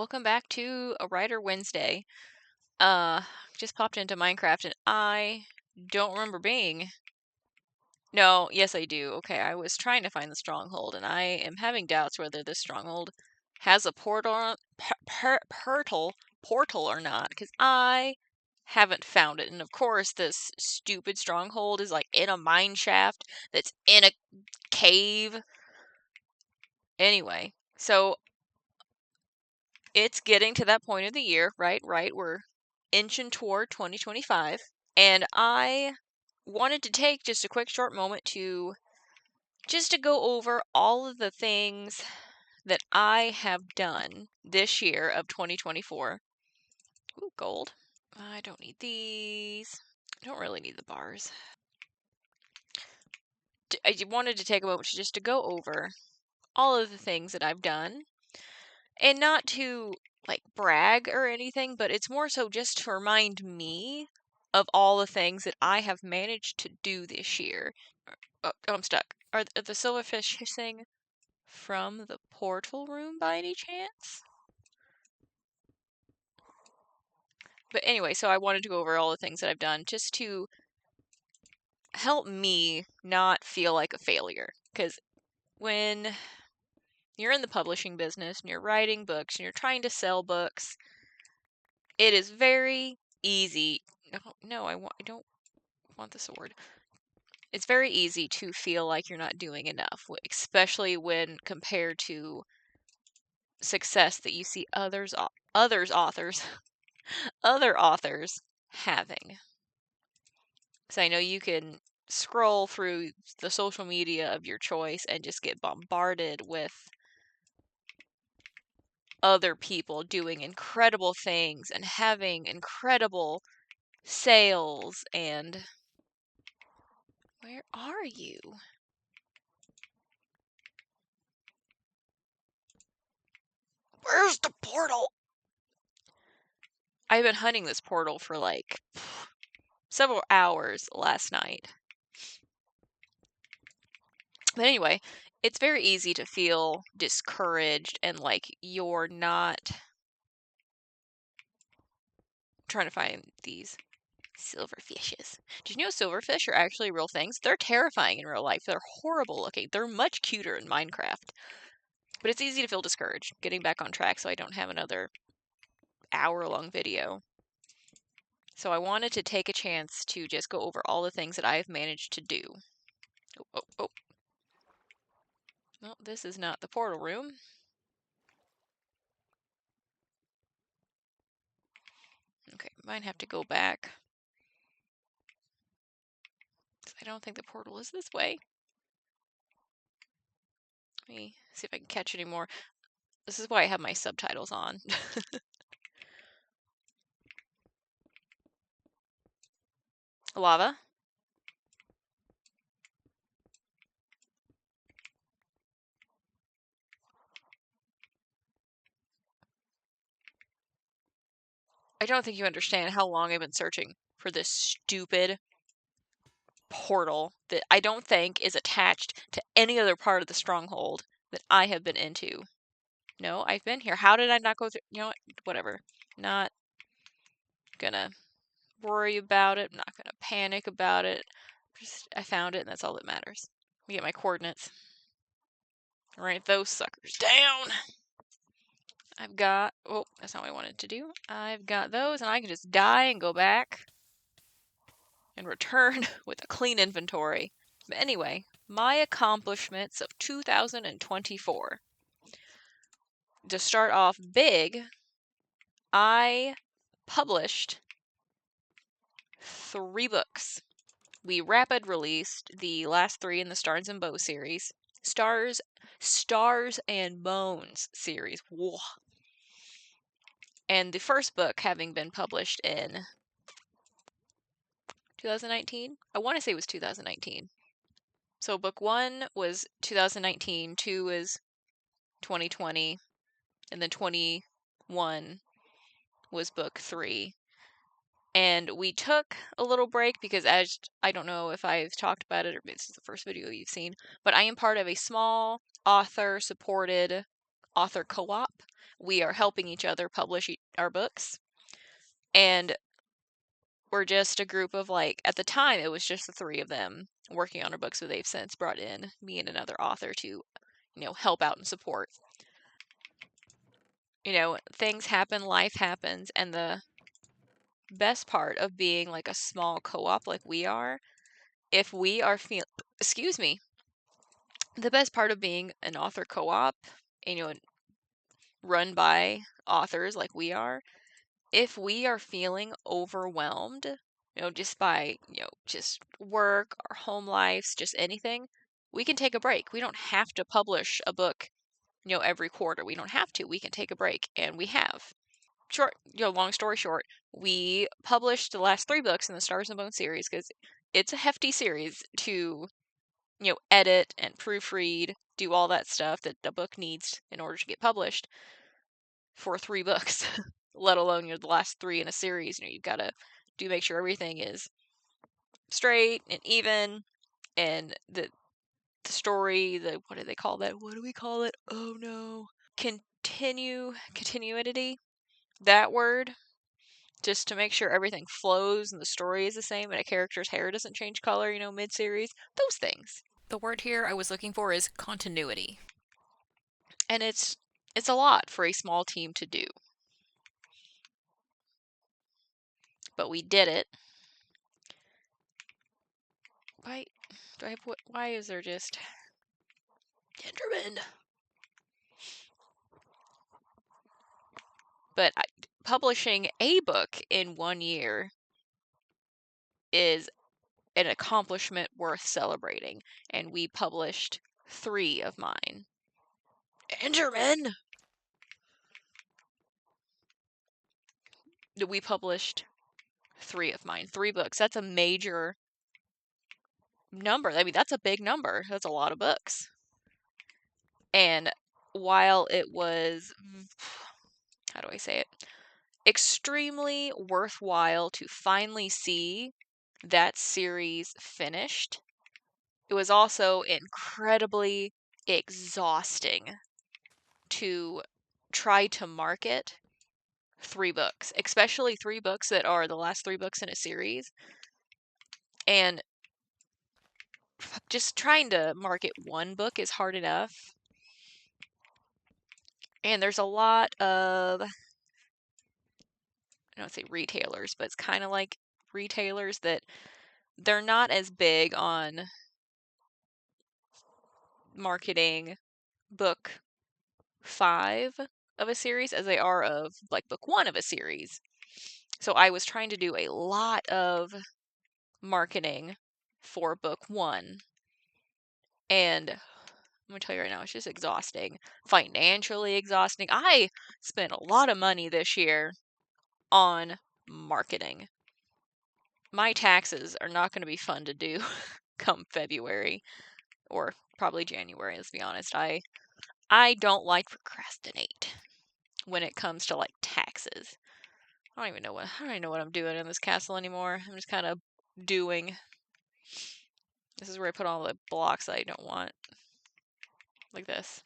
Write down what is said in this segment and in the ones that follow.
welcome back to A Writer Wednesday. Uh, just popped into Minecraft and I don't remember being. No, yes I do. Okay, I was trying to find the stronghold and I am having doubts whether this stronghold has a portal or not, because I haven't found it. And of course, this stupid stronghold is like in a mine shaft that's in a cave. Anyway, so it's getting to that point of the year, right? We're inching toward 2025. And I wanted to take just a quick short moment to go over all of the things that I have done this year of 2024. Ooh, gold. I don't need these. I don't really need the bars. I wanted to take a moment just to go over all of the things that I've done, and not to like brag or anything, but it's more so just to remind me of all the things that I have managed to do this year. Oh, I'm stuck. Are the silverfish hissing from the portal room by any chance? But anyway, so I wanted to go over all the things that I've done just to help me not feel like a failure. Because when you're in the publishing business and you're writing books and you're trying to sell books, it is very easy. No, I don't want the sword. It's very easy to feel like you're not doing enough, especially when compared to success that you see other authors having. So I know you can scroll through the social media of your choice and just get bombarded with other people doing incredible things and having incredible sales. And where are you? Where's the portal? I've been hunting this portal for like several hours last night. But anyway, it's very easy to feel discouraged and like you're not trying to find these silverfishes. Did you know silverfish are actually real things? They're terrifying in real life. They're horrible looking. They're much cuter in Minecraft. But it's easy to feel discouraged. Getting back on track so I don't have another hour-long video. So I wanted to take a chance to just go over all the things that I've managed to do. Oh. Well, this is not the portal room. Okay, might have to go back. I don't think the portal is this way. Let me see if I can catch any more. This is why I have my subtitles on. Lava. I don't think you understand how long I've been searching for this stupid portal that I don't think is attached to any other part of the stronghold that I have been into. No, I've been here. How did I not go through? You know what? Whatever. Not gonna worry about it. I'm not gonna panic about it. I found it, and that's all that matters. We get my coordinates. Write those suckers down. I've got. Oh, that's not what I wanted to do. I've got those, and I can just die and go back and return with a clean inventory. But anyway, my accomplishments of 2024. To start off big, I published 3 books. We rapid released the last 3 in the Stars and Bones series. Stars and Bones series. Whoa. And the first book having been published in 2019? I want to say it was 2019. So book 1 was 2019, 2 is 2020, and then 21 was book 3. And we took a little break because, as I don't know if I've talked about it or this is the first video you've seen, but I am part of a small author supported author co-op. We are helping each other publish our books. And we're just a group of, like, at the time, it was just the three of them working on our books, but they've since brought in me and another author to, help out and support. Things happen, life happens, and the best part of being like a small co-op like we are, if we are excuse me, the best part of being an author co-op, run by authors like we are, if we are feeling overwhelmed, just by, just work, our home lives, just anything, we can take a break. We don't have to publish a book, every quarter. We don't have to. We can take a break, and we have. Long story short, we published the last 3 books in the Stars and Bones series because it's a hefty series to, edit and proofread, do all that stuff that a book needs in order to get published for 3 books, let alone, the last 3 in a series. You've got to make sure everything is straight and even, and the story, what do they call that? What do we call it? Oh no. Continuity, that word, just to make sure everything flows and the story is the same and a character's hair doesn't change color, mid-series, those things. The word here I was looking for is continuity. And it's a lot for a small team to do. But we did it. Why is there just Enderman? But publishing a book in 1 year is an accomplishment worth celebrating, and we published 3 of mine. Enderman! We published 3 of mine. 3 books. That's a major number. I mean, that's a big number. That's a lot of books. And while it was, how do I say it, extremely worthwhile to finally see that series finished, it was also incredibly exhausting to try to market 3 books, especially 3 books that are the last 3 books in a series. And just trying to market 1 book is hard enough. And there's a lot of, I don't say retailers, but it's kind of like retailers that they're not as big on marketing book 5 of a series as they are of like book 1 of a series. So I was trying to do a lot of marketing for book 1. And I'm going to tell you right now, it's just exhausting. Financially exhausting. I spent a lot of money this year on marketing. My taxes are not going to be fun to do come February or probably January, let's be honest. I don't like procrastinate when it comes to like taxes. I don't even know what I'm doing in this castle anymore. I'm just kind of doing. This is where I put all the blocks that I don't want. Like this.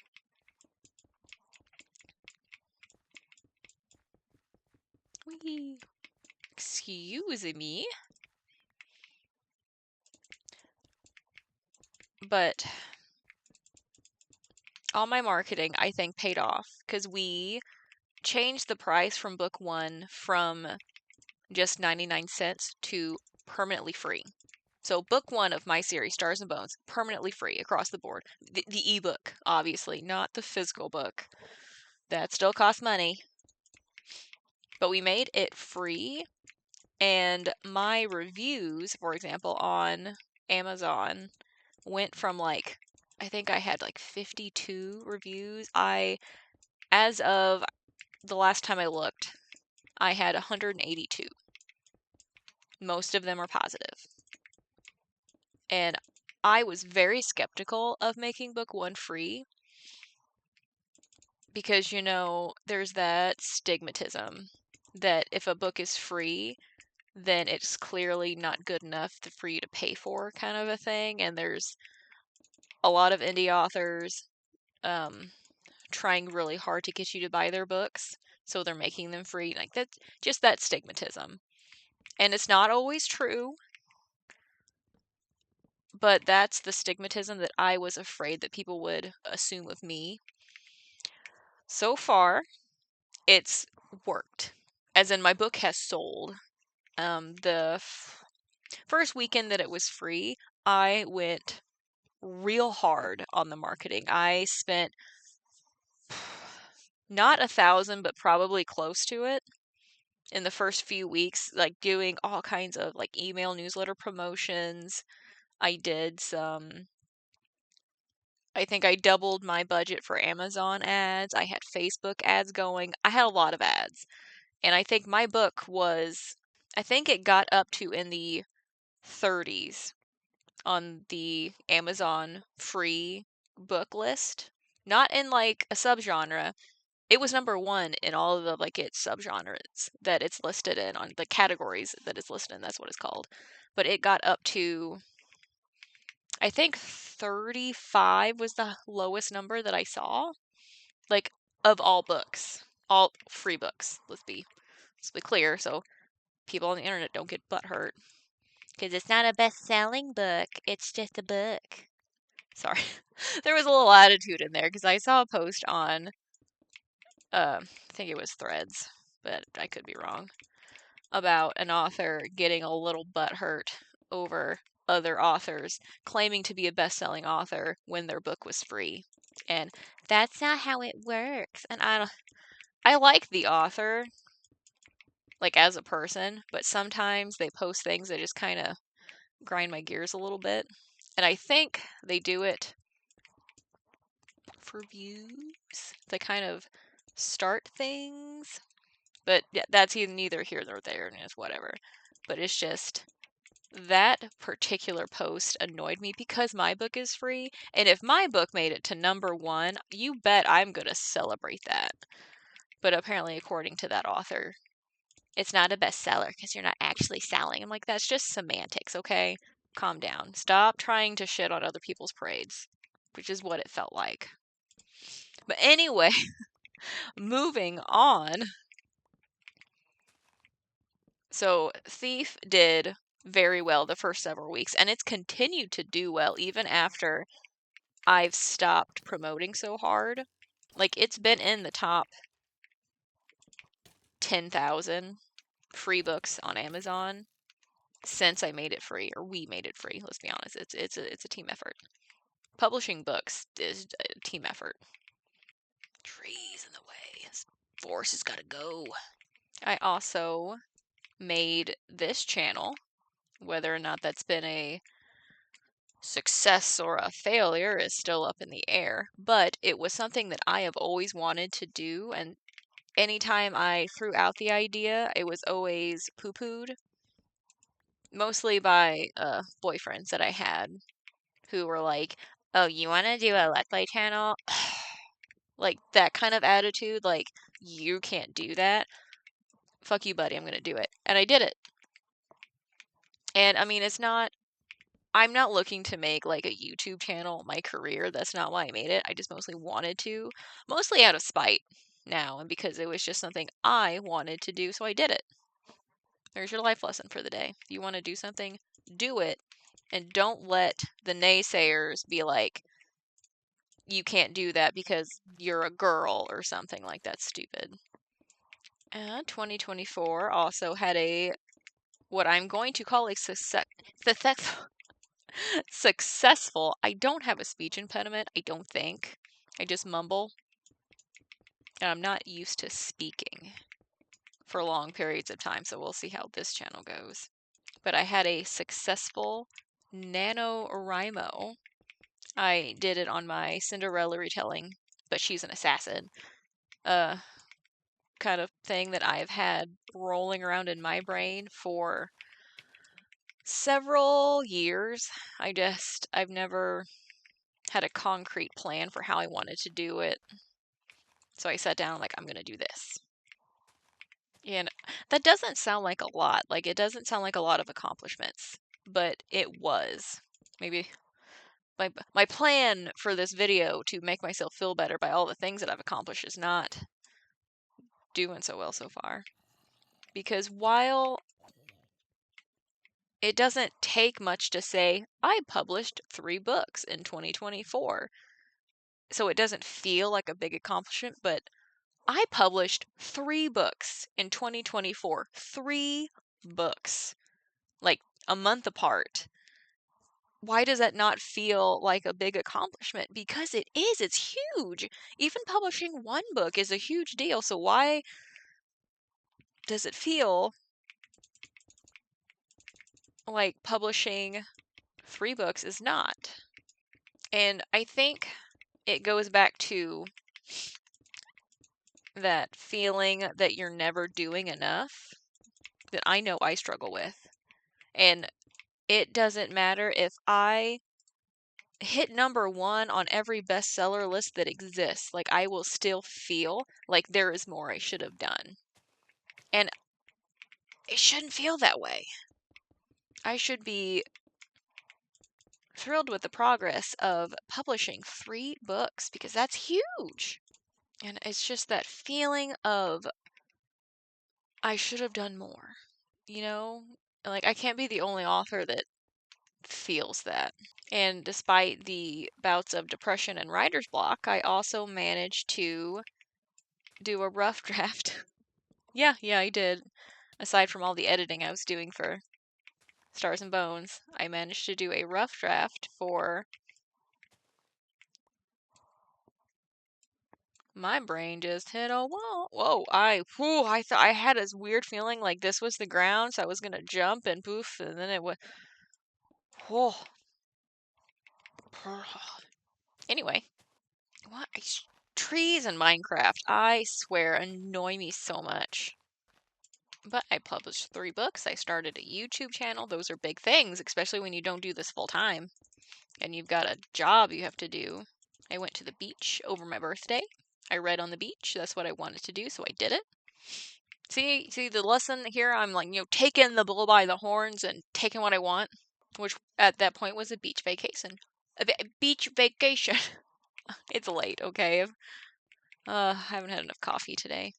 Whee! Excuse me. But all my marketing, I think, paid off because we changed the price from book 1 from just 99 cents to permanently free. So book 1 of my series, Stars and Bones, permanently free across the board. The ebook, obviously, not the physical book. That still costs money. But we made it free, and my reviews, for example, on Amazon went from like, I think I had like 52 reviews. As of the last time I looked, I had 182. Most of them are positive. And I was very skeptical of making book 1 free because, there's that stigmatism that if a book is free, then it's clearly not good enough for you to pay for, kind of a thing. And there's a lot of indie authors, trying really hard to get you to buy their books, so they're making them free. Like that's just that stigmatism. And it's not always true, but that's the stigmatism that I was afraid that people would assume of me. So far, it's worked. As in, my book has sold. The first weekend that it was free, I went real hard on the marketing. I spent not 1,000, but probably close to it in the first few weeks, like doing all kinds of like email newsletter promotions. I did some, I think I doubled my budget for Amazon ads. I had Facebook ads going. I had a lot of ads. And I think my book was, I think it got up to in the 30s on the Amazon free book list. Not in like a subgenre. It was number one in all of the like its subgenres that it's listed in, on the categories that it's listed in. That's what it's called. But it got up to, I think 35 was the lowest number that I saw. Like, of all books, all free books. Let's be clear, so people on the internet don't get butthurt. Because it's not a best-selling book, it's just a book. Sorry. There was a little attitude in there because I saw a post on, I think it was Threads, but I could be wrong, about an author getting a little butthurt over other authors claiming to be a best-selling author when their book was free. And that's not how it works. And I like the author, like as a person, but sometimes they post things that just kind of grind my gears a little bit. And I think they do it for views. They kind of start things. But yeah, that's neither here nor there, and it's whatever. But it's just that particular post annoyed me because my book is free. And if my book made it to number one, you bet I'm going to celebrate that. But apparently, according to that author, it's not a bestseller because you're not actually selling. I'm like, that's just semantics, okay? Calm down. Stop trying to shit on other people's parades, which is what it felt like. But anyway, moving on. So, Thief did very well the first several weeks, and it's continued to do well even after I've stopped promoting so hard. Like, it's been in the top 10,000 free books on Amazon since I made it free, or we made it free. Let's be honest, it's a team effort. Publishing books is a team effort. Trees in the way. This forest has got to go. I also made this channel. Whether or not that's been a success or a failure is still up in the air, but it was something that I have always wanted to do, and anytime I threw out the idea, it was always poo-pooed, mostly by boyfriends that I had who were like, "Oh, you want to do a Let's Play channel?" Like that kind of attitude, like, you can't do that. Fuck you, buddy, I'm gonna do it. And I did it. And I mean, I'm not looking to make like a YouTube channel my career. That's not why I made it. I just mostly wanted to, mostly out of spite now, and because it was just something I wanted to do, so I did it. There's your life lesson for the day. If you want to do something, do it, and don't let the naysayers be like, you can't do that because you're a girl or something like that stupid. And 2024 also had what I'm going to call a successful. I don't have a speech impediment, I don't think. I just mumble. And I'm not used to speaking for long periods of time, so we'll see how this channel goes. But I had a successful NaNoWriMo. I did it on my Cinderella retelling, but she's an assassin. Kind of thing that I've had rolling around in my brain for several years. I've never had a concrete plan for how I wanted to do it. So I sat down like, I'm going to do this. And that doesn't sound like a lot. Like, it doesn't sound like a lot of accomplishments, but it was. Maybe my plan for this video to make myself feel better by all the things that I've accomplished is not doing so well so far. Because while it doesn't take much to say, I published 3 books in 2024, so it doesn't feel like a big accomplishment, but I published 3 books in 2024. 3 books. Like a month apart. Why does that not feel like a big accomplishment? Because it is. It's huge. Even publishing 1 book is a huge deal. So why does it feel like publishing 3 books is not? And I think it goes back to that feeling that you're never doing enough that I know I struggle with. And it doesn't matter if I hit number 1 on every bestseller list that exists. Like, I will still feel like there is more I should have done. And it shouldn't feel that way. I should be thrilled with the progress of publishing 3 books because that's huge. And it's just that feeling of I should have done more. You know? Like, I can't be the only author that feels that. And despite the bouts of depression and writer's block, I also managed to do a rough draft. Yeah, I did. Aside from all the editing I was doing for Stars and Bones, I managed to do a rough draft for... My brain just hit a wall. Whoa, I thought I had this weird feeling like this was the ground, so I was gonna jump and poof, and then it would... Whoa. Anyway, what? Trees in Minecraft, I swear, annoy me so much. But I published 3 books. I started a YouTube channel. Those are big things, especially when you don't do this full time and you've got a job you have to do. I went to the beach over my birthday. I read on the beach. That's what I wanted to do, so I did it. See the lesson here? I'm like, taking the bull by the horns and taking what I want, which at that point was a beach vacation. A beach vacation. It's late, okay? I haven't had enough coffee today.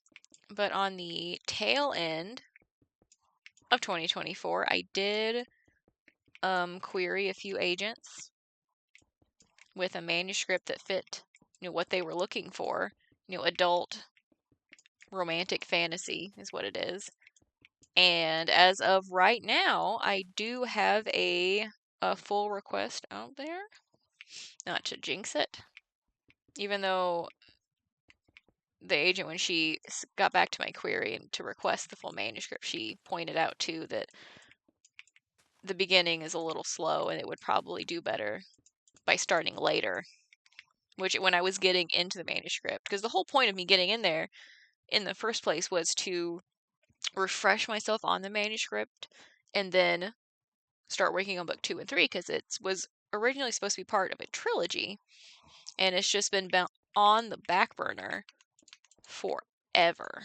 But on the tail end of 2024, I did query a few agents with a manuscript that fit, what they were looking for. Adult romantic fantasy is what it is. And as of right now, I do have a full request out there. Not to jinx it. Even though the agent, when she got back to my query and to request the full manuscript, she pointed out too that the beginning is a little slow and it would probably do better by starting later. Which, when I was getting into the manuscript, because the whole point of me getting in there in the first place was to refresh myself on the manuscript and then start working on book 2 and 3, because it was originally supposed to be part of a trilogy and it's just been on the back burner forever.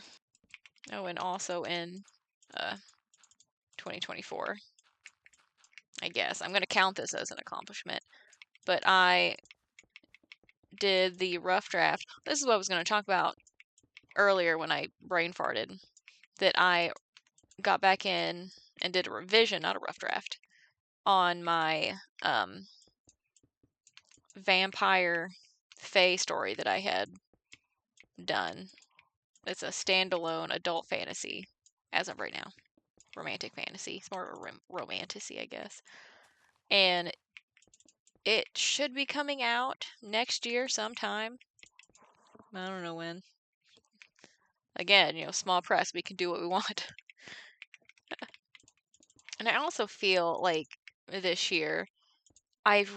Oh, and also in 2024, I guess I'm going to count this as an accomplishment, but I did the rough draft. This is what I was going to talk about earlier when I brain farted, that I got back in and did a revision, not a rough draft, on my vampire fae story that I had done. It's a standalone adult fantasy as of right now. Romantic fantasy. It's more of a romantasy, I guess. And it should be coming out next year sometime. I don't know when. Again, small press, we can do what we want. And I also feel like this year I've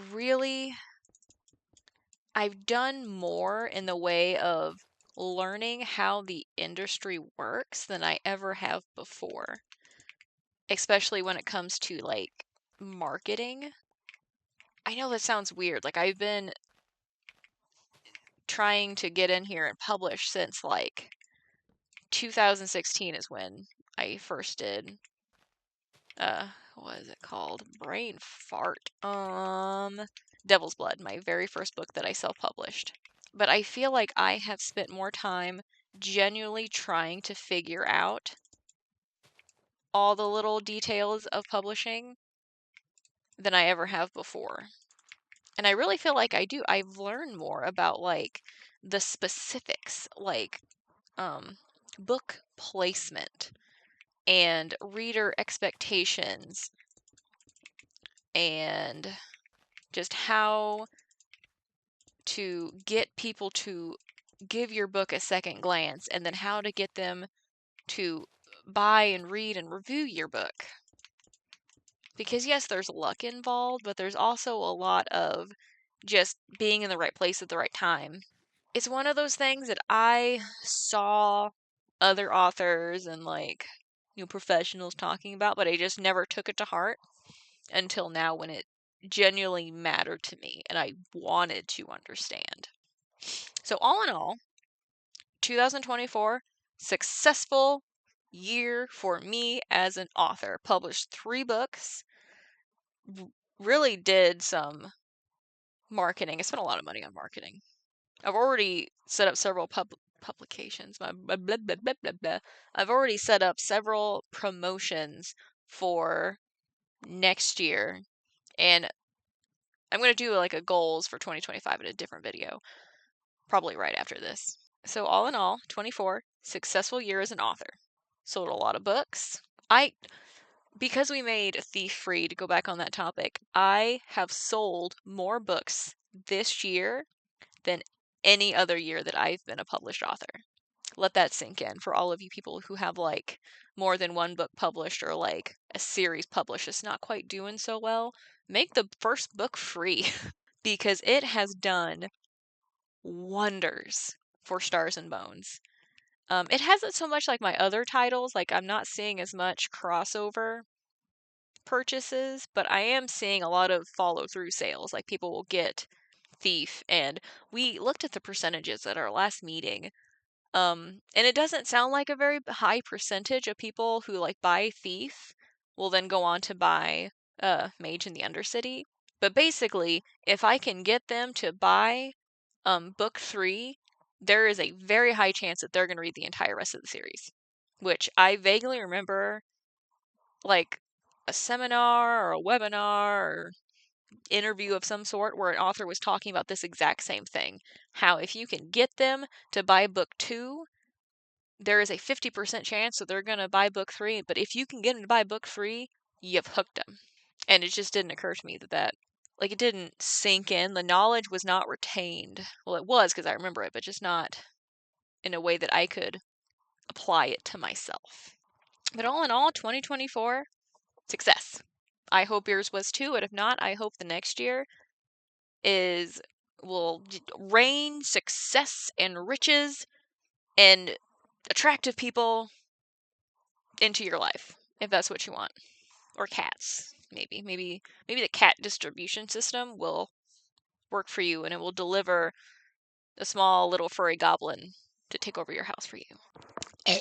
done more in the way of learning how the industry works than I ever have before. Especially when it comes to like marketing. I know that sounds weird. Like, I've been trying to get in here and publish since like 2016 is when I first did what is it called? Brain fart. Devil's Blood, my very first book that I self-published. But I feel like I have spent more time genuinely trying to figure out all the little details of publishing than I ever have before. And I really feel like I do. I've learned more about like the specifics, like book placement and reader expectations and just how to get people to give your book a second glance and then how to get them to buy and read and review your book. Because yes, there's luck involved, but there's also a lot of just being in the right place at the right time. It's one of those things that I saw other authors and like professionals talking about, but I just never took it to heart until now when it genuinely mattered to me and I wanted to understand. So all in all, 2024, successful year for me as an author. Published 3 books. Really did some marketing. I spent a lot of money on marketing. I've already set up several publications. Blah, blah, blah, blah, blah, blah. I've already set up several promotions for next year. And I'm going to do like a goals for 2025 in a different video, probably right after this. So all in all, 24, successful year as an author. Sold a lot of books. Because we made Thief Free, to go back on that topic, I have sold more books this year than any other year that I've been a published author. Let that sink in for all of you people who have like more than one book published or like a series published that's not quite doing so well. Make the first book free because it has done wonders for Stars and Bones. It hasn't so much like my other titles, like I'm not seeing as much crossover purchases, but I am seeing a lot of follow through sales. Like people will get Thief, and we looked at the percentages at our last meeting. And it doesn't sound like a very high percentage of people who like buy Thief will then go on to buy Mage in the Undercity. But basically, if I can get them to buy book 3, there is a very high chance that they're going to read the entire rest of the series. Which I vaguely remember like a seminar or a webinar or interview of some sort where an author was talking about this exact same thing. How if you can get them to buy book 2, there is a 50% chance that they're going to buy book 3, but if you can get them to buy book 3, you've hooked them. And it just didn't occur to me that like it didn't sink in. The knowledge was not retained. Well, it was because I remember it, but just not in a way that I could apply it to myself. But all in all, 2024, success. I hope yours was too, and if not, I hope the next year will rain success and riches and attractive people into your life, if that's what you want. Or cats, maybe. Maybe the cat distribution system will work for you and it will deliver a small little furry goblin to take over your house for you.